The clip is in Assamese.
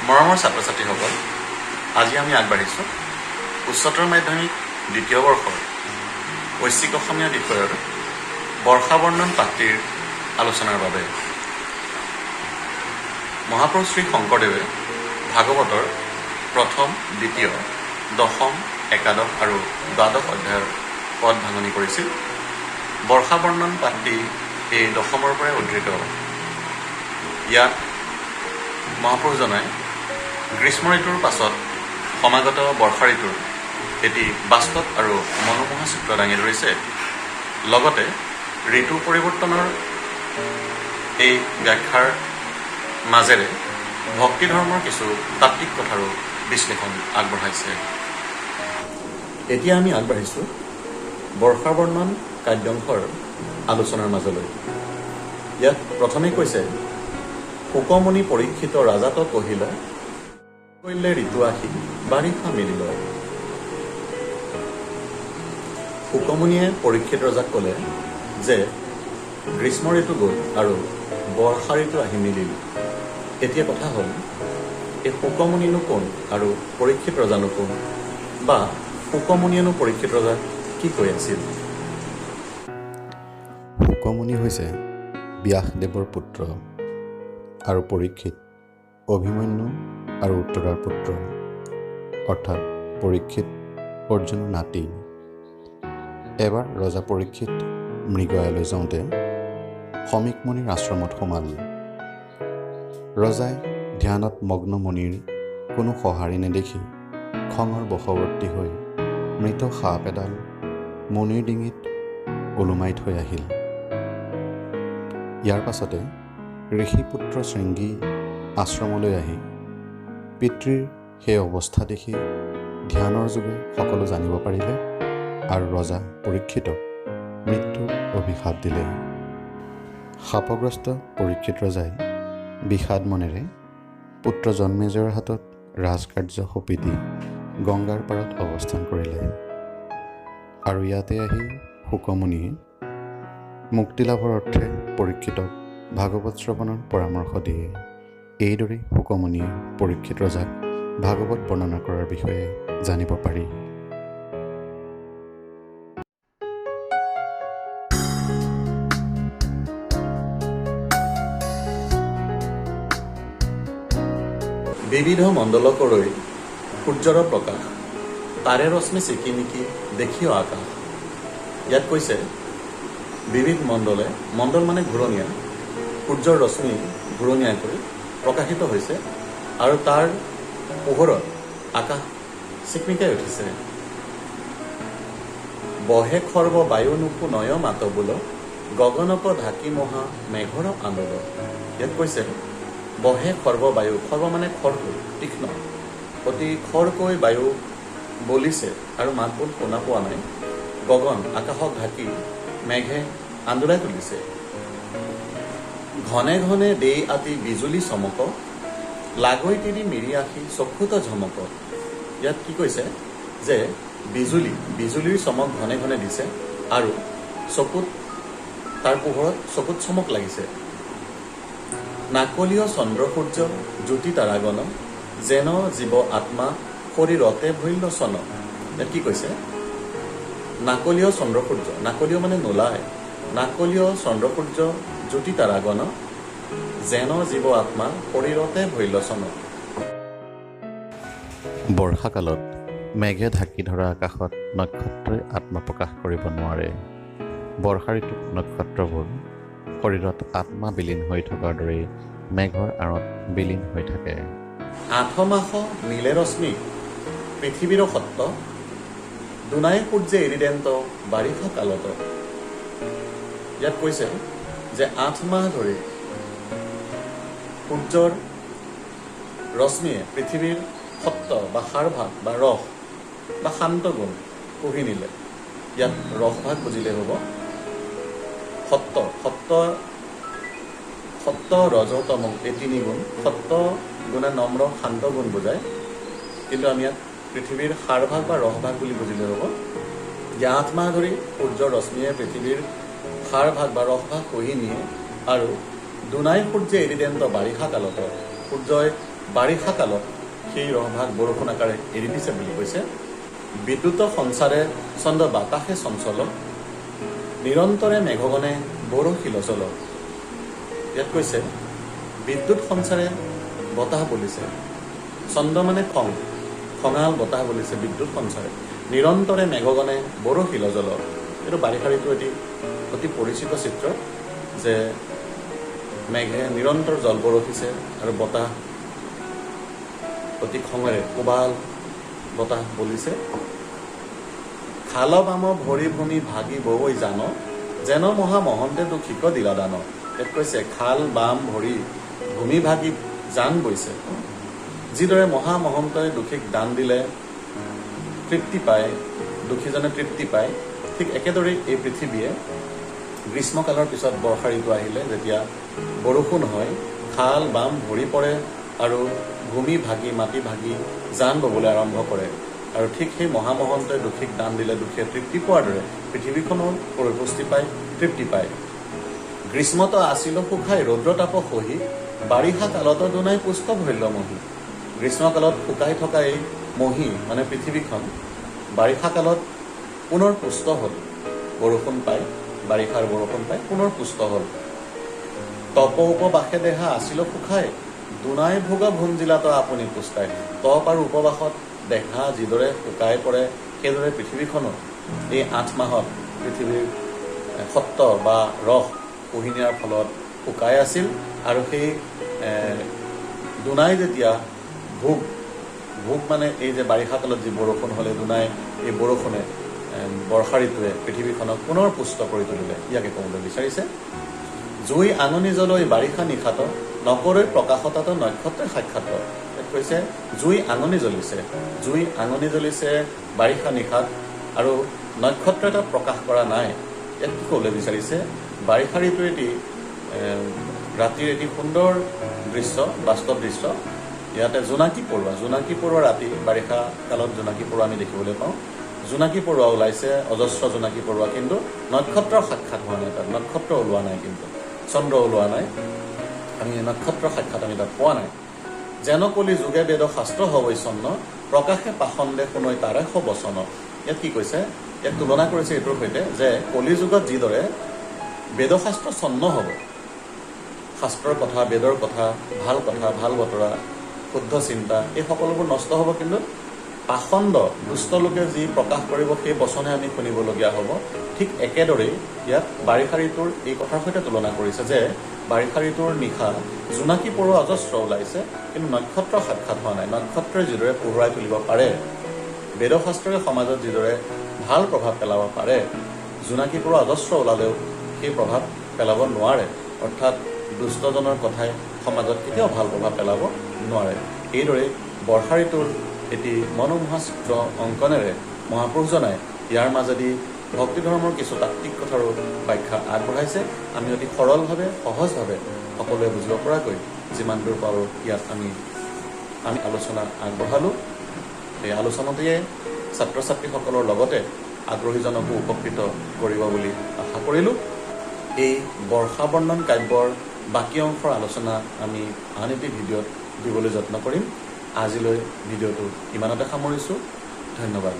মৰমৰ ছাত্ৰ ছাত্ৰীসকল, আজি আমি আগবাঢ়িছোঁ উচ্চতৰ মাধ্যমিক দ্বিতীয় বৰ্ষৰ ঐচ্ছিক অসমীয়া বিষয়ৰ বৰ্ষাবৰ্ণন পাঠটিৰ আলোচনাৰ বাবে। মহাপুৰুষ শ্ৰী শংকৰদেৱে ভাগৱতৰ প্ৰথম, দ্বিতীয়, দশম, একাদশ আৰু দ্বাদশ অধ্যায়ৰ পদ ভাঙনি কৰিছিল। বৰ্ষাবৰ্ণন পাঠটি এই দশমৰ পৰাই উদ্ধৃত। ইয়াত মহাপুৰুষজনাই গ্ৰীষ্ম ঋতুৰ পাছত সমাগত বৰ্ষা ঋতুৰ এটি বাস্তৱ আৰু মনোমোহা চিত্ৰ দাঙি ধৰিছে। লগতে ঋতু পৰিৱৰ্তনৰ এই ব্যাখ্যাৰ মাজেৰে ভক্তি ধৰ্মৰ কিছু তাত্ত্বিক কথাৰো বিশ্লেষণ আগবঢ়াইছে। এতিয়া আমি আগবাঢ়িছোঁ বৰ্ষাবৰ্ণন কাব্যাংশৰ আলোচনাৰ মাজলৈ। ইয়াত প্ৰথমে কৈছে, শুকমুনি পৰীক্ষিত ৰাজাত কহিল, কৰিলে ঋতু আহি বাৰিষা মিলিল। শুকমুনিয়ে পৰীক্ষিত ৰজাক ক'লে যে গ্ৰীষ্ম ঋতু গ'ল আৰু বৰ্ষা ঋতু আহি মিলিল। এতিয়া কথা হ'ল, এই শুকমুনিনো কোন আৰু পৰীক্ষিত ৰজানো কোন, বা শুকমুনিয়েনো পৰীক্ষিত ৰজাক কি কৈ আছিল? শুকমুনি হৈছে ব্যাসদেৱৰ পুত্ৰ আৰু পৰীক্ষিত অভিমন্যু আৰু উত্তৰাৰ পুত্ৰ, অৰ্থাৎ পৰীক্ষিত অৰ্জুনৰ নাতি। এবাৰ ৰজা পৰীক্ষিত মৃগয়ালৈ যাওঁতে সমীক মুনিৰ আশ্ৰমত সোমাল। ৰজাই ধ্যানত মগ্ন মুনিৰ কোনো সঁহাৰি নেদেখি খঙৰ বশৱৰ্তী হৈ মৃত সাপ এডাল মুনিৰ ডিঙিত ওলোমাই থৈ আহিল। ইয়াৰ পাছতে ঋষিপুত্ৰ শৃংগী আশ্ৰমলৈ আহি পিতৃৰ সেই অৱস্থা দেখি ধ্যানৰ যোগে সকলো জানিব পাৰিলে আৰু ৰজা পৰীক্ষিতক মৃত্যুৰ অভিশাপ দিলে। শাপগ্ৰস্ত পৰীক্ষিত ৰজাই বিষাদ মনেৰে পুত্ৰ জন্মেজয়ৰ হাতত ৰাজকাৰ্য সঁপি গংগাৰ পাৰত অৱস্থান কৰিলে। আৰু ইয়াতে আহি শুকমুনিয়ে মুক্তি লাভৰ অৰ্থে পৰীক্ষিতক ভাগৱত শ্ৰৱণৰ পৰামৰ্শ দিয়ে। এইদৰে শুকমুনিয়ে পৰীক্ষিত ৰজাক ভাগৱত বৰ্ণনা কৰাৰ বিষয়ে জানিব পাৰি। বিবিধ মণ্ডলকলৈ সূৰ্যৰ প্ৰকাশ, তাৰে ৰশ্মি চিকিমিকি দেখিও আকাশ। ইয়াত কৈছে, বিবিধ মণ্ডলে, মণ্ডল মানে ঘূৰণীয়া, সূৰ্যৰ ৰশ্মি ঘূৰণীয়াকৈ প্ৰকাশিত হৈছে আৰু তাৰ পোহৰত আকাশ চিকমিকাই উঠিছে। বহে খৰ্ব বায়ু নুকু নয় মাত বোল, গগনক ঢাকি মহা মেঘৰ আন্দোল। ইয়াত কৈছে, বহে খৰ্ব বায়ু, খৰ্ব মানে খৰকৈ, তীক্ষ্ণ, অতি খৰকৈ বায়ু বলিছে আৰু মাতবোৰ শুনা পোৱা নাই। গগন, আকাশক ঢাকি মেঘে আন্দোলাই তুলিছে। ঘনে ঘনে দেই আতি বিজুলী চমক, লাগৈ তিৰি মিৰি আহি চকুত ঝমক। ইয়াত কি কৈছে যে বিজুলীৰ চমক ঘনে ঘনে দিছে আৰু চকুত, তাৰ পোহৰত চকুত চমক লাগিছে। নাকলীয় চন্দ্ৰ সূৰ্য জ্যোতি তাৰাগণ, যেন জীৱ আত্মা শৰীৰতে ভৈল্য চন। ইয়াত কি কৈছে, নাকলীয় চন্দ্ৰ সূৰ্য, নাকলীয় মানে নোলায়, নাকলীয় চন্দ্ৰ সূৰ্য জ্যোতি তাৰাগণ, যেন জীৱ আত্মা শৰীৰতে ভৈল্য চন। বৰ্ষাকালত মেঘে ঢাকি ধৰা আকাশত নক্ষত্ৰই আত্মপ্ৰকাশ কৰিব নোৱাৰে। বৰ্ষা ঋতুত নক্ষত্ৰবোৰ শৰীৰত আত্মা বিলীন হৈ থকাৰ দৰেই মেঘৰ আঁৰত বিলীন হৈ থাকে। আঠ মাহ নীলে ৰশ্মি পৃথিৱীৰ সত্ত, দুনাই সূৰ্যে এৰিদেন্ত বাৰিষা কালত। ইয়াত কৈছে যে 8 মাহ ধৰি সূৰ্যৰ ৰশ্মিয়ে পৃথিৱীৰ সত্ত বা সাৰভাগ বা ৰস বা শান্ত গুণ কঢ়ি নিলে। ইয়াত ৰসভাগ বুজিলে হ'ব। সত্ত ৰজতম এই 3 গুণ, সত্ত গুণে নম্ৰ শান্ত গুণ বুজায়, কিন্তু আমি ইয়াত পৃথিৱীৰ সাৰভাগ বা ৰসভাগ বুলি বুজিলে হ'ব। যে 8 মাহ ধৰি সূৰ্যৰ ৰশ্মিয়ে পৃথিৱীৰ সাৰভাগ বা ৰসভাগ কঢ়ি নিয়ে আৰু দুনাই সূৰ্যে এৰিদেন্ত বাৰিষা কালত, সূৰ্যই বাৰিষা কালত সেই ৰসভাগ বৰষুণ আকাৰে এৰি দিছে বুলি কৈছে। বিদ্যুৎ সঞ্চাৰে চন্দ্ৰ বাতাসে চঞ্চল, নিৰন্তৰে মেঘগণে বৰশীল জল। ইয়াত কৈছে বিদ্যুৎ সঞ্চাৰে বতাহ বলিছে, চন্দ্ৰ মানে খঙাল বতাহ বলিছে বিদ্যুৎ সঞ্চাৰে, নিৰন্তৰে মেঘগণে বৰশীল জল। এইটো বাৰিষা ঋতুৰ এটি অতি পৰিচিত চিত্ৰ যে মেঘে নিৰন্তৰ জল বৰষিছে আৰু বতাহ অতি খঙেৰে কোবাল বতাহ বলিছে। খাল বাম ভৰি ভূমি ভাগি বৈ জান, যেন মহা মহন্তে দুখিক দিলা দান। ইয়াত কৈছে খাল বাম ভৰি ভূমি ভাগি জান বৈছে। যিদৰে মহা মহন্তই দুখীক দান দিলে তৃপ্তি পায়, দুখীজনে তৃপ্তি পায়, ঠিক একেদৰেই এই পৃথিৱীয়ে গ্ৰীষ্মকালৰ পিছত বৰ্ষা ঋতু আহিলে যেতিয়া বৰষুণ হয়, খাল বাম ভৰি পৰে আৰু ভূমি ভাগি মাটি ভাগি জান ববলৈ আৰম্ভ কৰে। আৰু ঠিক সেই মহামহন্তই দুখীক দান দিলে দুখীয়ে তৃপ্তি পোৱাৰ দৰে পৃথিৱীখনো পৰিপুষ্টি পায়, তৃপ্তি পায়। গ্ৰীষ্মত আছিল শুকাই ৰৌদ্ৰ তাপ সহি, বাৰিষা কালত দুনাই পুষ্ট ভৈল্য মহী। গ্ৰীষ্মকালত শুকাই থকা এই মহী মানে পৃথিৱীখন বাৰিষা কালত পুনৰ পুষ্ট হ'ল, বৰষুণ পায়, বাৰিষাৰ বৰষুণ পায় পুনৰ পুষ্ট হ'ল। তপ উপবাসে দেহা আছিল শুকাই, দুনাই ভোগা ভুঞ্জিলাত আপুনি পুষ্টাই। তপ আৰু উপবাসত দেহা যিদৰে শুকাই পৰে সেইদৰে পৃথিৱীখনো এই 8 মাহত পৃথিৱীৰ সত্ব বা ৰস শুহি নিয়াৰ ফলত শুকাই আছিল। আৰু সেই দুনাই যেতিয়া ভোগ মানে এই যে বাৰিষা কালত যি বৰষুণ হ'লে দুনাই এই বৰষুণে বৰ্ষা ঋতুৱে পৃথিৱীখনক পুনৰ পুষ্ট কৰি তুলিলে। ইয়াকে ক'বলৈ বিচাৰিছে জুই আননি জলৈ বাৰিষা নিশাত, নকৰে প্ৰকাশতাত নক্ষত্ৰে সাক্ষাৎ। কৈছে জুই আননি জ্বলিছে বাৰিষা নিশাত আৰু নক্ষত্ৰ এটা প্ৰকাশ কৰা নাই। ইয়াত কি ক'বলৈ বিচাৰিছে বাৰিষা ঋতুৰ এটি ৰাতিৰ এটি সুন্দৰ দৃশ্য, বাস্তৱ দৃশ্য। ইয়াতে জোনাকী পৰুৱা ৰাতি বাৰিষা কালত জোনাকী পৰুৱা আমি দেখিবলৈ পাওঁ। জোনাকী পৰুৱা ওলাইছে, অজস্ৰ জোনাকী পৰুৱা, কিন্তু নক্ষত্ৰৰ সাক্ষাৎ হোৱা নাই, তাত নক্ষত্ৰ ওলোৱা নাই, কিন্তু চন্দ্ৰ ওলোৱা নাই, আমি নক্ষত্ৰ সাক্ষাৎ আমি তাত পোৱা নাই। যেন কলি যুগে বেদ শাস্ত্ৰ হবৈচন্ন, প্ৰকাশে পাখণ্ডে শুনৈ তাৰে সবচন। ইয়াত কি কৈছে, ইয়াত তুলনা কৰিছে এইটোৰ সৈতে যে কলি যুগত যিদৰে বেদশাস্ত্ৰ চন্ন হ'ব, শাস্ত্ৰৰ কথা, বেদৰ কথা, ভাল বতৰা, শুদ্ধ চিন্তা এই সকলোবোৰ নষ্ট হ'ব, কিন্তু পাখণ্ড দুষ্ট লোকে যি প্ৰকাশ কৰিব সেই বচনে আমি শুনিবলগীয়া হ'ব। ঠিক একেদৰেই ইয়াত বাৰিষা ঋতুৰ এই কথাৰ সৈতে তুলনা কৰিছে যে বাৰিষা ঋতুৰ নিশা জোনাকী পৰুৱা অজস্ৰ ওলাইছে, কিন্তু নক্ষত্ৰ সাক্ষাৎ হোৱা নাই। নক্ষত্ৰই যিদৰে পোহৰাই তুলিব পাৰে, বেদশাস্ত্ৰই সমাজত যিদৰে ভাল প্ৰভাৱ পেলাব পাৰে, জোনাকী পৰুৱা অজস্ৰ ওলালেও সেই প্ৰভাৱ পেলাব নোৱাৰে। অৰ্থাৎ দুষ্টজনৰ কথাই সমাজত কেতিয়াও ভাল প্ৰভাৱ পেলাব নোৱাৰে। এইদৰে বৰ্ষা ঋতুৰ এটি মনোমোহা চিত্ৰ অংকনেৰে মহাপুৰুষজনাই ইয়াৰ মাজেদি ভক্তি ধৰ্মৰ কিছু তাত্ত্বিক কথাৰো ব্যাখ্যা আগবঢ়াইছে। আমি অতি সৰলভাৱে, সহজভাৱে সকলোৱে বুজিব পৰাকৈ যিমান দূৰ পাৰোঁ ইয়াত আমি আলোচনা আগবঢ়ালোঁ। এই আলোচনাটিয়ে ছাত্ৰ ছাত্ৰীসকলৰ লগতে আগ্ৰহীজনকো উপকৃত কৰিব বুলি আশা কৰিলোঁ। এই বৰ্ষা বৰ্ণন কাব্যৰ বাকী অংশৰ আলোচনা আমি আন এটি ভিডিঅ'ত দিবলৈ যত্ন কৰিম। আজিলৈ ভিডিঅ'টো ইমানতে সামৰিছোঁ। ধন্যবাদ।